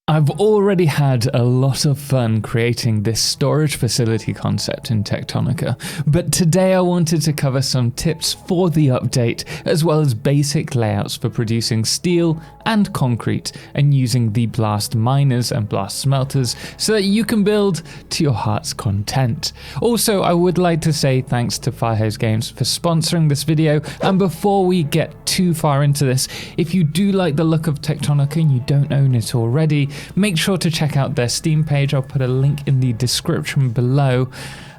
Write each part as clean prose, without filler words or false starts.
I've already had a lot of fun creating this storage facility concept in Techtonica, but today I wanted to cover some tips for the update, as well as basic layouts for producing steel and concrete and using the blast miners and blast smelters so that you can build to your heart's content. Also, I would like to say thanks to Firehose Games for sponsoring this video, and before we get too far into this, if you do like the look of Techtonica and you don't own it already, make sure to check out their Steam page. I'll put a link in the description below.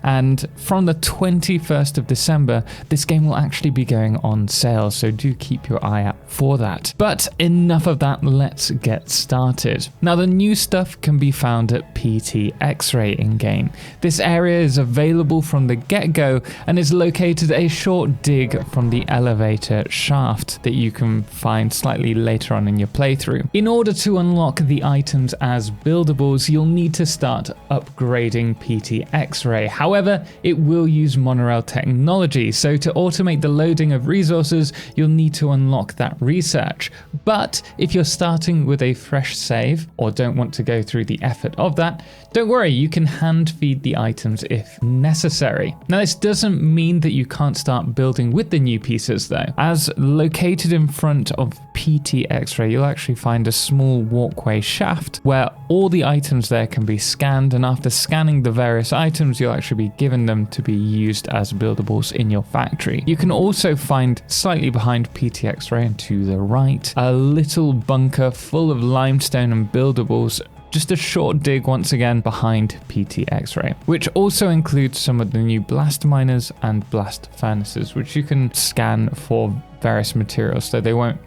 And from the 21st of December, this game will actually be going on sale, so do keep your eye out for that. But enough of that, let's get started. Now, the new stuff can be found at PT X-Ray in-game. This area is available from the get-go and is located a short dig from the elevator shaft that you can find slightly later on in your playthrough. In order to unlock the items as buildables, you'll need to start upgrading PT X-Ray. However, it will use monorail technology, so to automate the loading of resources, you'll need to unlock that research. But if you're starting with a fresh save or don't want to go through the effort of that, don't worry, you can hand feed the items if necessary. Now, this doesn't mean that you can't start building with the new pieces though. As located in front of PT X-Ray, you'll actually find a small walkway shaft where all the items there can be scanned, and after scanning the various items, you'll actually be given them to be used as buildables in your factory. You can also find slightly behind PT X-Ray and to the right, a little bunker full of limestone and buildables. Just a short dig once again behind PT X-Ray, which also includes some of the new blast miners and blast furnaces, which you can scan for various materials, so they won't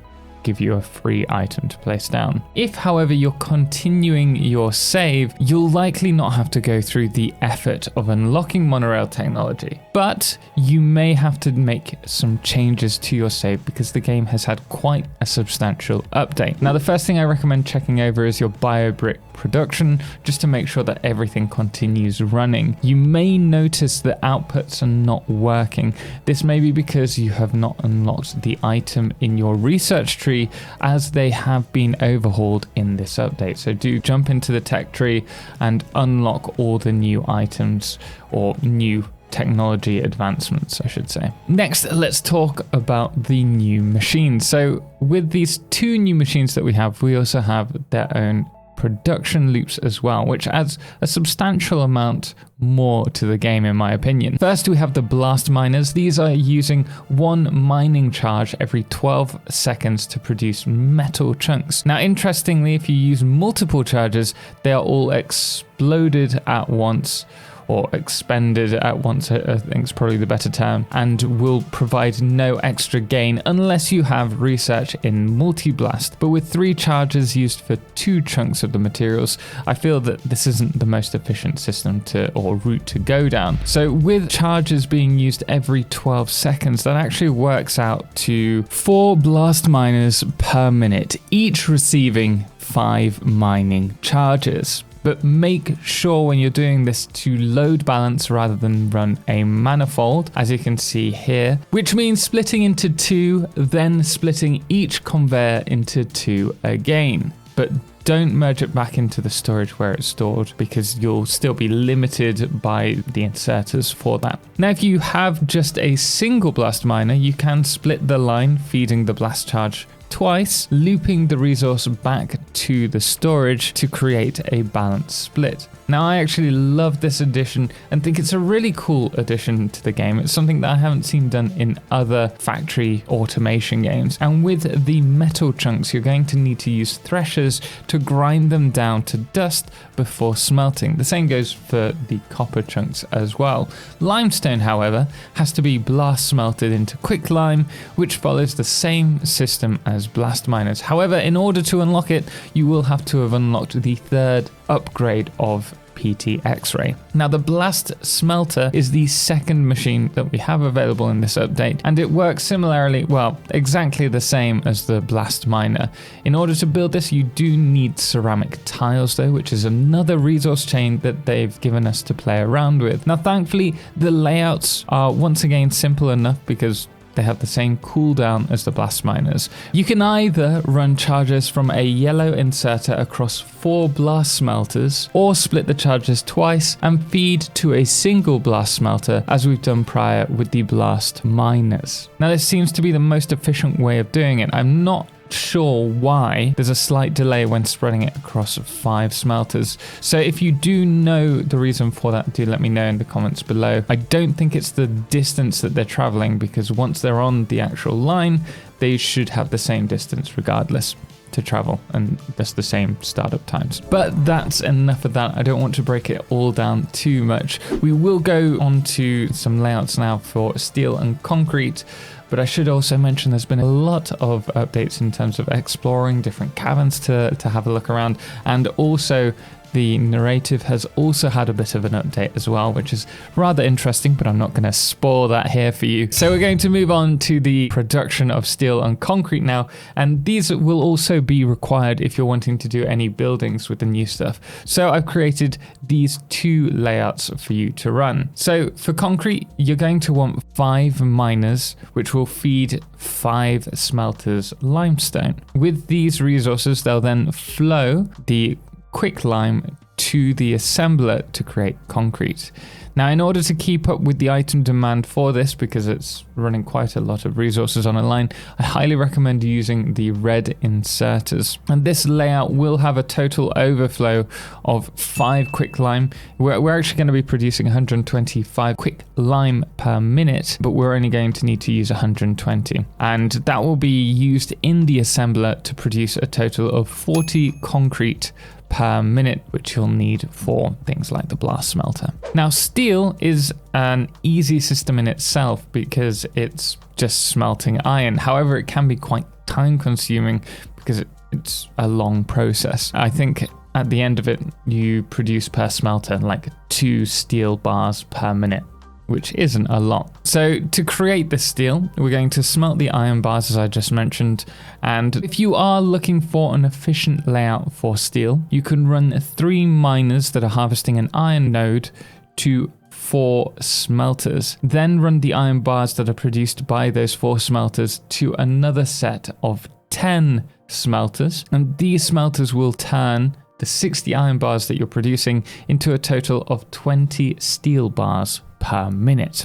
give you a free item to place down. If, however, you're continuing your save, you'll likely not have to go through the effort of unlocking monorail technology, but you may have to make some changes to your save because the game has had quite a substantial update. Now, the first thing I recommend checking over is your Biobrick Production, just to make sure that everything continues running. You may notice that outputs are not working. This may be because you have not unlocked the item in your research tree, as they have been overhauled in this update. So do jump into the tech tree and unlock all the new items, or new technology advancements, I should say. Next, let's talk about the new machines. So with these two new machines that we have, we also have their own production loops as well, which adds a substantial amount more to the game in my opinion. First, we have the blast miners. These are using one mining charge every 12 seconds to produce metal chunks. Now, interestingly, if you use multiple charges, they are all exploded at once, or expended at once, I think is probably the better term, and will provide no extra gain unless you have research in multi-blast. But with 3 charges used for 2 chunks of the materials, I feel that this isn't the most efficient system or route to go down. So with charges being used every 12 seconds, that actually works out to 4 blast miners per minute, each receiving 5 mining charges. But make sure when you're doing this to load balance rather than run a manifold, as you can see here, which means splitting into 2, then splitting each conveyor into 2 again. But don't merge it back into the storage where it's stored, because you'll still be limited by the inserters for that. Now, if you have just a single blast miner, you can split the line, feeding the blast charge twice, looping the resource back to the storage to create a balanced split. Now, I actually love this addition and think it's a really cool addition to the game. It's something that I haven't seen done in other factory automation games. And with the metal chunks, you're going to need to use threshers to grind them down to dust before smelting. The same goes for the copper chunks as well. Limestone, however, has to be blast smelted into quicklime, which follows the same system as blast miners. However, in order to unlock it, you will have to have unlocked the 3rd upgrade of PT X-Ray. Now, the blast smelter is the second machine that we have available in this update, and it works similarly, well, exactly the same as the blast miner. In order to build this, you do need ceramic tiles though, which is another resource chain that they've given us to play around with. Now, thankfully, the layouts are once again simple enough because they have the same cooldown as the blast miners. You can either run charges from a yellow inserter across 4 blast smelters, or split the charges twice and feed to a single blast smelter, as we've done prior with the blast miners. Now this seems to be the most efficient way of doing it. I'm not sure why there's a slight delay when spreading it across 5 smelters. So if you do know the reason for that, do let me know in the comments below. I don't think it's the distance that they're traveling, because once they're on the actual line, they should have the same distance regardless to travel, and that's the same startup times. But that's enough of that. I don't want to break it all down too much. We will go on to some layouts now for steel and concrete. But I should also mention there's been a lot of updates in terms of exploring different caverns to have a look around, and also the narrative has also had a bit of an update as well, which is rather interesting, but I'm not going to spoil that here for you. So we're going to move on to the production of steel and concrete now, and these will also be required if you're wanting to do any buildings with the new stuff. So I've created these 2 layouts for you to run. So for concrete, you're going to want 5 miners, which will feed 5 smelters limestone. With these resources, they'll then flow the quicklime to the assembler to create concrete. Now, in order to keep up with the item demand for this, because it's running quite a lot of resources on a line, I highly recommend using the red inserters. And this layout will have a total overflow of 5 quicklime. We're actually going to be producing 125 quicklime per minute, but we're only going to need to use 120. And that will be used in the assembler to produce a total of 40 concrete per minute, which you'll need for things like the blast smelter. Now, steel is an easy system in itself because it's just smelting iron. However, it can be quite time consuming because it's a long process. I think at the end of it, you produce per smelter like 2 steel bars per minute, which isn't a lot. So to create the steel, we're going to smelt the iron bars, as I just mentioned. And if you are looking for an efficient layout for steel, you can run 3 miners that are harvesting an iron node to 4 smelters. Then run the iron bars that are produced by those 4 smelters to another set of 10 smelters. And these smelters will turn the 60 iron bars that you're producing into a total of 20 steel bars per minute.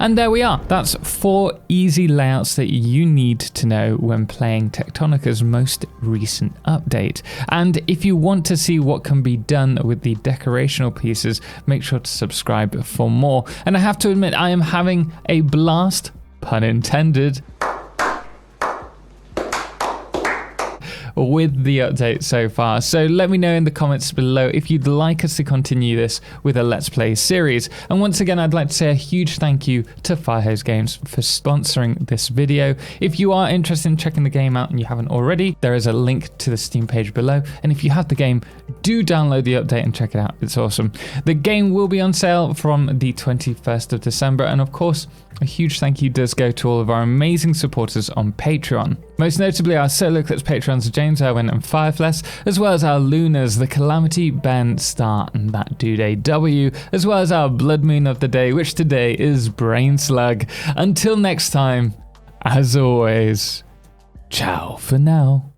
And there we are. That's 4 easy layouts that you need to know when playing Techtonica's most recent update. And if you want to see what can be done with the decorational pieces, make sure to subscribe for more. And I have to admit, I am having a blast, pun intended, with the update so far. So let me know in the comments below if you'd like us to continue this with a Let's Play series. And once again, I'd like to say a huge thank you to Firehose Games for sponsoring this video. If you are interested in checking the game out and you haven't already, there is a link to the Steam page below. And if you have the game, do download the update and check it out. It's awesome. The game will be on sale from the 21st of December. And of course, a huge thank you does go to all of our amazing supporters on Patreon. Most notably our Totalxclipse patrons James Irwin and Firefless, as well as our Lunas, the Calamity, Ben, Star, and that dude AW, as well as our Blood Moon of the day, which today is Brain Slug. Until next time, as always, ciao for now.